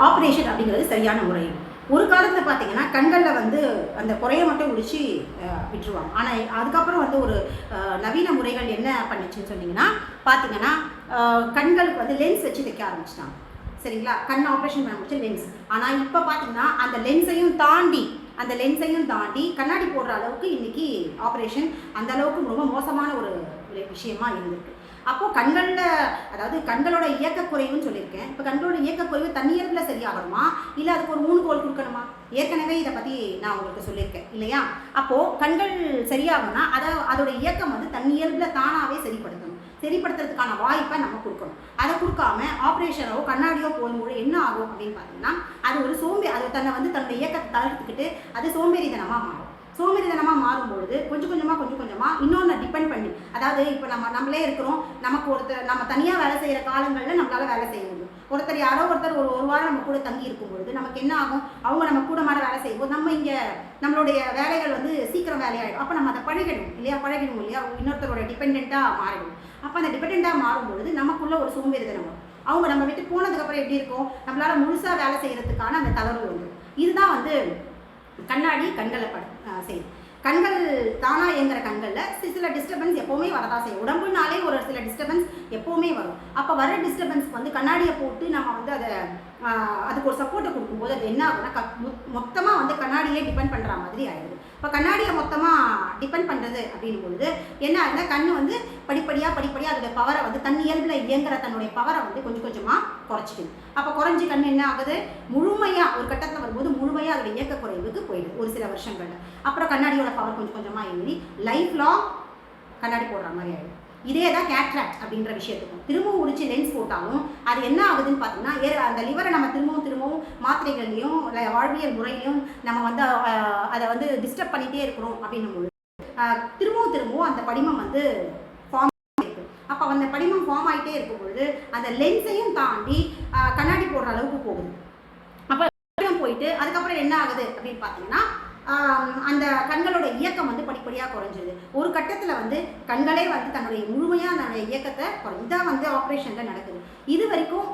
Operation அப்படிங்கிறது சரியான முறை. ஒரு காலத்தில் பார்த்தீங்கன்னா கண்களில் வந்து அந்த குறைய மட்டும் முடிச்சு விட்டுருவாங்க. ஆனால் அதுக்கப்புறம் வந்து ஒரு நவீன முறைகள் என்ன பண்ணிச்சுன்னு சொன்னீங்கன்னா பார்த்தீங்கன்னா கண்களுக்கு வந்து லென்ஸ் வச்சு தைக்க ஆரம்பிச்சிட்டாங்க. சரிங்களா? கண் ஆப்ரேஷன் பண்ண முடிச்சு லென்ஸ். ஆனால் இப்போ பார்த்தீங்கன்னா அந்த லென்ஸையும் தாண்டி கண்ணாடி போடுற அளவுக்கு இன்னைக்கு ஆப்ரேஷன் அந்த அளவுக்கு ரொம்ப மோசமான ஒரு விஷயமா இருந்திருக்கு. அப்போது கண்களில், அதாவது கண்களோட இயக்கக்குறைவுன்னு சொல்லியிருக்கேன். இப்போ கண்களோட இயக்கக்குறைவு தன்னியல்பில் சரியாகணுமா, இல்லை அதுக்கு ஒரு 3 கோல் கொடுக்கணுமா? ஏற்கனவே இதை பற்றி நான் உங்களுக்கு சொல்லியிருக்கேன் இல்லையா? அப்போது கண்கள் சரியாகணும்னா அதோட இயக்கம் வந்து தன்னியல்பில் தானாகவே சரிப்படுத்துறதுக்கான வாய்ப்பை நம்ம கொடுக்கணும். அதை கொடுக்காம ஆப்ரேஷனோ கண்ணாடியோ போகும்போது என்ன ஆகும் அப்படின்னு பார்த்தீங்கன்னா, அது ஒரு அது தன்னுடைய இயக்கத்தை தளர்த்துக்கிட்டு அது சோம்பேறித்தனமாக மாறும்பொழுது கொஞ்சம் கொஞ்சமாக இன்னொன்று டிபெண்ட் பண்ணி, அதாவது இப்போ நம்மளே இருக்கிறோம், நம்ம தனியாக வேலை செய்கிற காலங்களில் நம்மளால் வேலை செய்ய முடியும். யாரோ ஒருத்தர் ஒரு வாரம் நம்ம கூட தங்கி இருக்கும்பொழுது நமக்கு என்ன ஆகும், அவங்க நம்ம கூட மாற வேலை செய்யும்போது நம்ம இங்கே நம்மளுடைய வேலைகள் வந்து சீக்கிரம் வேலையாகிடும். அப்போ நம்ம அதை பழகிடும் இல்லையா, இன்னொருத்தரோட டிபெண்ட்டாக மாறிடும். அப்போ அந்த டிபெண்ட்டாக மாறும்பொழுது நமக்குள்ள ஒரு சோம்பேறித்தனம் வரும். அவங்க நம்ம விட்டு போனதுக்கப்புறம் எப்படி இருக்கும், நம்மளால் முழுசாக வேலை செய்கிறதுக்கான அந்த தளர்வு வந்துடும். இதுதான் வந்து கண்ணாடி கண்களை செய்யும். கண்கள் தானா இயங்குற கண்களில் சில டிஸ்டர்பன்ஸ் எப்போவுமே வரதான் செய்யும். உடம்புனாலே ஒரு சில டிஸ்டர்பன்ஸ் எப்போவுமே வரும். அப்போ வர டிஸ்டர்பன்ஸ்க்கு வந்து கண்ணாடியை போட்டு நம்ம வந்து அதுக்கு ஒரு சப்போர்ட்டை கொடுக்கும்போது அது என்ன ஆகுதுன்னா மொத்தமாக வந்து கண்ணாடியே டிபெண்ட் பண்ணுற மாதிரி ஆயிடுது. இப்போ கண்ணாடியை மொத்தமாக டிபெண்ட் பண்ணுறது அப்படின்பொழுது என்ன ஆகுதுன்னா கண் வந்து படிப்படியாக அதோட பவரை வந்து தன்னியல்பில் இயங்குற தன்னுடைய பவரை வந்து கொஞ்சம் கொஞ்சமாக குறைச்சிக்குது. அப்போ குறைஞ்சி கண் என்ன ஆகுது, முழுமையாக ஒரு கட்டத்தில் வரும்போது முழுமையாக அதோட இயக்க குறைவுக்கு போயிடுது ஒரு சில வருஷங்களில். அப்புறம் கண்ணாடியோட பவர் கொஞ்சம் கொஞ்சமாக இயங்கி லைஃப் லாங் கண்ணாடி போடுற மாதிரி ஆகிடும். இதே தான் கேட்ராக்ட் அப்படின்ற விஷயத்துக்கும் திரும்பவும் உடிச்சு லென்ஸ் போட்டாலும் அது என்ன ஆகுதுன்னு பார்த்தீங்கன்னா, அந்த லிவரை நம்ம திரும்பவும் மாத்திரைகள்லையும் வாழ்வியல் முறையிலையும் நம்ம வந்து அதை வந்து டிஸ்டர்ப் பண்ணிகிட்டே இருக்கிறோம் அப்படின்னும்போது திரும்பவும் அந்த படிமம் வந்து ஃபார்ம் ஆகிருக்கு. அப்போ அந்த படிமம் ஃபார்ம் ஆகிட்டே இருக்கும்பொழுது அந்த லென்ஸையும் தாண்டி கண்ணாடி போடுற அளவுக்கு போகுது. அப்போ போயிட்டு அதுக்கப்புறம் என்ன ஆகுது அப்படின்னு பார்த்தீங்கன்னா அந்த கண்களோட இயக்கம் வந்து படிப்படியாக குறைஞ்சிது. ஒரு கட்டத்தில் வந்து கண்களே வந்து தன்னுடைய முழுமையாக இயக்கத்தை இதான் வந்து ஆப்ரேஷனில் நடக்குது. இது வரைக்கும்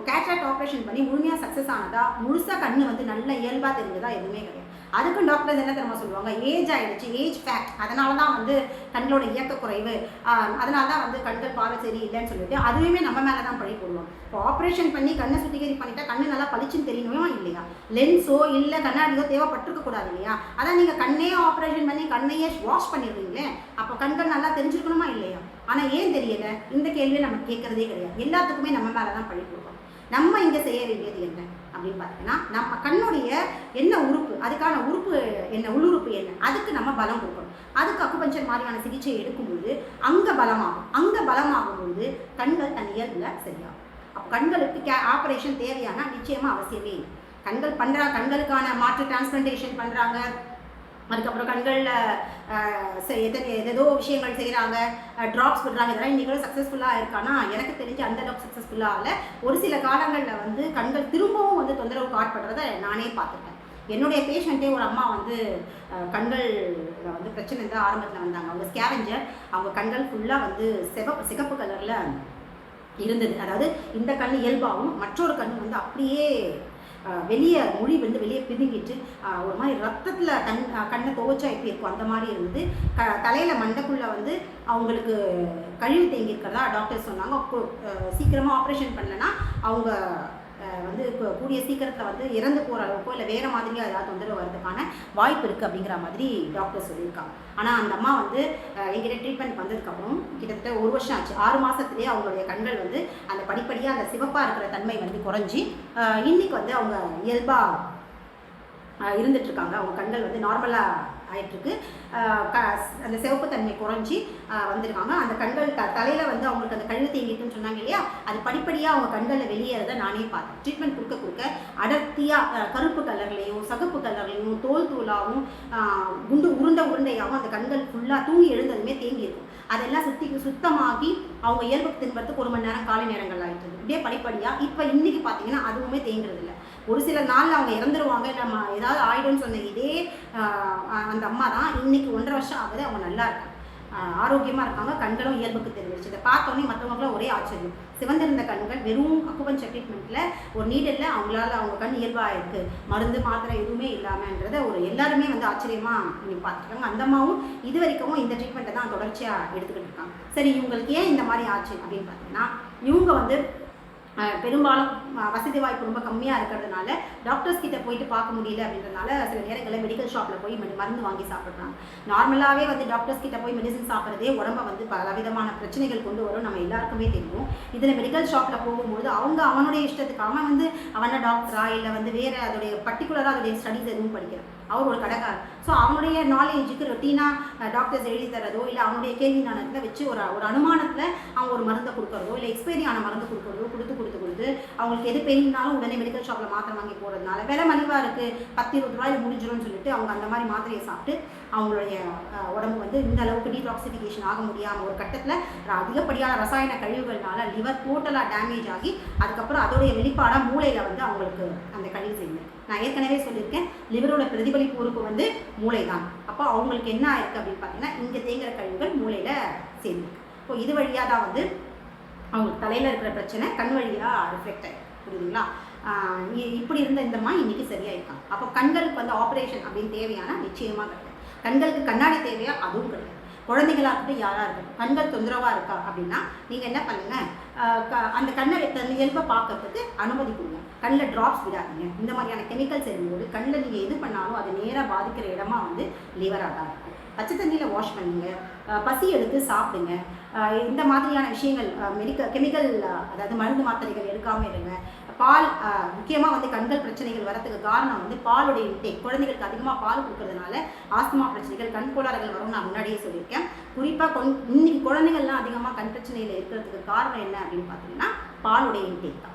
கேட்ராக்ட் ஆப்ரேஷன் பண்ணி முழுமையாக சக்ஸஸ் ஆனதா, முழுசாக கண் வந்து நல்ல இயல்பாக தெரிஞ்சதா எதுவுமே கிடையாது. அதுக்கும் டாக்டர்ஸ் என்ன தெரியுமா சொல்லுவாங்க, ஏஜ் ஆகிடுச்சு, ஏஜ் ஃபேக்ட், அதனால தான் வந்து கண்களோட இயக்க குறைவு, அதனால தான் வந்து கண்கள் பார்வை சரி இல்லைன்னு சொல்லிட்டு அதுவுமே நம்ம மேலே தான் பழி போடுவோம். இப்போ ஆப்ரேஷன் பண்ணி கண்ணை சுத்திகரி பண்ணிட்டா கண்ணு நல்லா பளிச்சுன்னு தெரியணுமா இல்லையா, லென்ஸோ இல்லை கண்ணாடியோ தேவைப்பட்டிருக்க கூடாது இல்லையா? அதான் நீங்கள் கண்ணே ஆப்ரேஷன் பண்ணி கண்ணையே வாஷ் பண்ணிடுறீங்களே, அப்போ கண்கள் நல்லா தெரிஞ்சுக்கணுமா இல்லையா? ஆனால் ஏன் தெரியலை, இந்த கேள்வியை நம்ம கேட்குறதே கிடையாது. எல்லாத்துக்குமே நம்ம மேலே தான் பழி போடுவோம். நம்ம இங்கே செய்ய வேண்டியது என்ன அப்படின்னு பார்த்தீங்கன்னா, நம்ம கண்ணுடைய என்ன உறுப்பு, அதுக்கான உறுப்பு என்ன, உள்ளுறுப்பு என்ன, அதுக்கு நம்ம பலம் கொடுக்கணும். அதுக்கு அக்குபஞ்சர் மாதிரியான சிகிச்சை எடுக்கும்போது அங்கே பலமாகும்போது கண்கள் தன் இயல்புல சரியாகும். அப்போ கண்களுக்கு ஆப்ரேஷன் தேவையான நிச்சயமாக அவசியமே இல்லை. கண்களுக்கான மாற்று டிரான்ஸ்பிளான்டேஷன் பண்ணுறாங்க, அதுக்கப்புறம் கண்களில் ஏதோ விஷயங்கள் செய்கிறாங்க, ட்ராப்ஸ் விடுறாங்க. இதெல்லாம் இன்றைக்கி சக்ஸஸ்ஃபுல்லாக இருக்கானா எனக்கு தெரிஞ்சு அந்தளவுக்கு சக்ஸஸ்ஃபுல்லாக இல்லை. ஒரு சில காலங்களில் வந்து கண்கள் திரும்பவும் வந்து தொந்தரவுக்கு ஆட்படுறதை நானே பார்த்துருக்கேன். என்னுடைய பேஷண்ட்டே ஒரு அம்மா வந்து கண்களில் வந்து பிரச்சனை இருந்தால் ஆரம்பத்தில் வந்தாங்க. அவங்க ஸ்கேவெஞ்சர், அவங்க கண்கள் ஃபுல்லாக வந்து சிகப்பு கலரில் இருந்தது. அதாவது இந்த கண் இயல்பாகவும் மற்றொரு கண் வந்து அப்படியே மொழி வந்து வெளியே பிதுங்கிட்டு ஒரு மாதிரி ரத்தத்தில் கண்ணை துவைச்சா எப்படி இருக்கும் அந்த மாதிரி இருந்து தலையில் மண்டைக்குள்ளே வந்து அவங்களுக்கு கழிவு தேங்கி இருக்கிறதா டாக்டர் சொன்னாங்க. சீக்கிரமாக ஆப்ரேஷன் பண்ணலைன்னா அவங்க வந்து கூடிய சீக்கிரத்தில் வந்து இறந்து போகிற அளவுக்கோ இல்லை வேறு மாதிரியாக ஏதாவது தொந்தரவு வர்றதுக்கான வாய்ப்பு இருக்குது அப்படிங்கிற மாதிரி டாக்டர் சொல்லியிருக்காங்க. ஆனால் அந்த அம்மா வந்து எங்கிட்ட ட்ரீட்மெண்ட் வந்ததுக்கப்புறம் கிட்டத்தட்ட 1 வருஷம் ஆச்சு. 6 மாதத்துலேயே அவங்களுடைய கண்கள் வந்து அந்த படிப்படியாக அந்த சிவப்பாக இருக்கிற தன்மை வந்து குறைஞ்சி இன்றைக்கி வந்து அவங்க இயல்பாக இருந்துகிட்ருக்காங்க. அவங்க கண்கள் வந்து நார்மலாக ஆகிட்டுருக்கு. அந்த சிவப்பு தன்மை குறைஞ்சி வந்திருக்காங்க. அந்த கண்கள் தலையில் வந்து அவங்களுக்கு அந்த கழிவு தேங்கிட்டுன்னு சொன்னாங்க இல்லையா, அது படிப்படியாக அவங்க கண்களில் வெளியேறதை நானே பார்த்தேன். ட்ரீட்மெண்ட் கொடுக்க அடர்த்தியாக கருப்பு கலர்லேயும் சகப்பு கலர்லேயும் தோலாகவும் உருண்டையாகவும் அந்த கண்கள் ஃபுல்லாக தூங்கி எழுந்ததுமே தேங்கியிருக்கும். அதெல்லாம் சுத்தமாகி அவங்க இயல்புக்கு திரும்பறதுக்கு 1 மணி நேரம் காலை நேரங்கள் ஆகிட்டு இப்படியே படிப்படியாக இப்போ இன்றைக்கி பார்த்தீங்கன்னா அதுவுமே தேங்குறது இல்லை. ஒரு சில நாளில் அவங்க இறந்துருவாங்க, இல்லை ஏதாவது ஆயிடும்னு சொன்ன இதே அந்த அம்மா தான் இன்றைக்கி 1.5 வருஷம் ஆகுது அவங்க நல்லா இருக்காங்க. ஆரோக்கியமாக இருக்காங்க, கண்களும் இயல்புக்கு தெரிஞ்சிருச்சு. இதை பார்த்தோன்னே மற்றவங்களுக்குலாம் ஒரே ஆச்சரியம். சிவந்திருந்த கண்கள் வெறும் அக்குபஞ்சர் ட்ரீட்மெண்ட்டில் ஒரு நீடலில் அவங்க கண் இயல்பாக இருக்குது, மருந்து மாத்திரை எதுவுமே இல்லாமன்றதை எல்லாருமே ஆச்சரியமாக நீங்கள் பார்த்துருக்காங்க. அந்த அம்மாவும் இது வரைக்கும் இந்த ட்ரீட்மெண்ட்டை தான் தொடர்ச்சியாக எடுத்துக்கிட்டு இருக்காங்க. சரி, இவங்களுக்கு ஏன் இந்த மாதிரி ஆச்சு அப்படின்னு பார்த்தீங்கன்னா, இவங்க பெரும்பாலும் வசதி வாய்ப்பு ரொம்ப கம்மியாக இருக்கிறதுனால டாக்டர்ஸ் கிட்ட போயிட்டு பார்க்க முடியல அப்படின்றதுனால சில நேரங்களில் மெடிக்கல் ஷாப்பில் போய் மருந்து வாங்கி சாப்பிட்றாங்க. நார்மலாகவே டாக்டர்ஸ் கிட்ட போய் மெடிசன் சாப்பிட்றதே உடம்பை பலவிதமான பிரச்சனைகள் கொண்டு வரும், நம்ம எல்லாருக்குமே தெரியும். இதில் மெடிக்கல் ஷாப்பில் போகும்போது அவனுடைய இஷ்டத்துக்கு அவனை டாக்டரா இல்லை வேறு அதோடைய பர்டிகுலராக அதோடைய ஸ்டடீஸ் எதுவும் படிக்கிறான், அவர் ஒரு கடைக்காரர். ஸோ அவனுடைய நாலேஜுக்கு ரொட்டீனாக டாக்டர்ஸ் எழுதி தரதோ இல்லை அவனுடைய கேள்வி நாணத்தில் வச்சு ஒரு அனுமானத்தில் அவங்க ஒரு மருந்தை கொடுக்குறதோ இல்லை எக்ஸ்பைரி ஆன மருந்து கொடுக்குறதோ கொடுத்து அவங்களுக்கு எது பெயின்னாலும் உடனே மெடிக்கல் ஷாப்பில் மாத்திரை வாங்கி போடுறதுனால விலை மலிவாக இருக்குது, 10-20 ரூபாயில் முடிஞ்சிடும்னு சொல்லிட்டு அவங்க அந்த மாதிரி மாத்திரையை சாப்பிட்டு அவங்களுடைய உடம்பு இந்த அளவுக்கு டீடாக்சிஃபிகேஷன் ஆக முடியாமல் ஒரு கட்டத்தில் அதிகப்படியான ரசாயன கழிவுகள்னால லிவர் டோட்டலாக டேமேஜ் ஆகி அதுக்கப்புறம் அதோடைய வெளிப்பாடாக மூளையில் அவங்களுக்கு அந்த கழிவு செய்யுது. நான் ஏற்கனவே சொல்லியிருக்கேன், லிவரோட பிரதிபலிப்பு உறுப்பு மூளை தான். அப்போ அவங்களுக்கு என்ன ஆயிருக்கு அப்படின்னு பார்த்தீங்கன்னா, இங்கே தேங்குற கழிவுகள் மூளையில் சேர்ந்துருக்கு. இப்போ இது வழியாக தான் அவங்களுக்கு தலையில் இருக்கிற பிரச்சனை கண் வழியாக ரிஃப்ளெக்ட் ஆகிடும். புரியுதுங்களா? இப்படி இருந்த இந்தம்மா இன்றைக்கி சரியாயிருக்காங்க. அப்போ கண்களுக்கு ஆப்ரேஷன் அப்படின்னு தேவையான நிச்சயமாக கிடையாது. கண்களுக்கு கண்ணாடி தேவையா? அதுவும் கிடையாது. குழந்தைங்களா இருக்கட்டும், யாராக இருக்கட்டும், கண்கள் தொந்தரவாக இருக்கா அப்படின்னா நீங்கள் என்ன பண்ணுங்கள், அந்த கண்ணை இயல்பை பார்க்கறதுக்கு அனுமதி கொடுங்க. கண்ணில் ட்ராப்ஸ் விடாதீங்க. இந்த மாதிரியான கெமிக்கல்ஸ் இருக்கும்போது கண்ணில் நீங்கள் எது பண்ணாலும் அது நேராக பாதிக்கிற இடமா லிவராக தான் இருக்கும். பச்சை தண்ணியில் வாஷ் பண்ணுங்க, பசி எடுத்து சாப்பிடுங்க. இந்த மாதிரியான விஷயங்கள் கெமிக்கல் அதாவது மருந்து மாத்திரைகள் எடுக்காமல் இருங்க. பால் முக்கியமாக கண்கள் பிரச்சனைகள் வரதுக்கு காரணம் பாலுடைய இன்டேக். குழந்தைகளுக்கு அதிகமாக பால் கொடுக்கறதுனால ஆஸ்துமா பிரச்சனைகள், கண் கோளாறுகள் வரும்னு நான் முன்னாடியே சொல்லியிருக்கேன். குறிப்பாக இன்னைக்கு குழந்தைகள்லாம் அதிகமாக கண் பிரச்சனையில் இருக்கிறதுக்கு காரணம் என்ன அப்படின்னு பார்த்தீங்கன்னா பாலுடைய இன்டேக் தான்.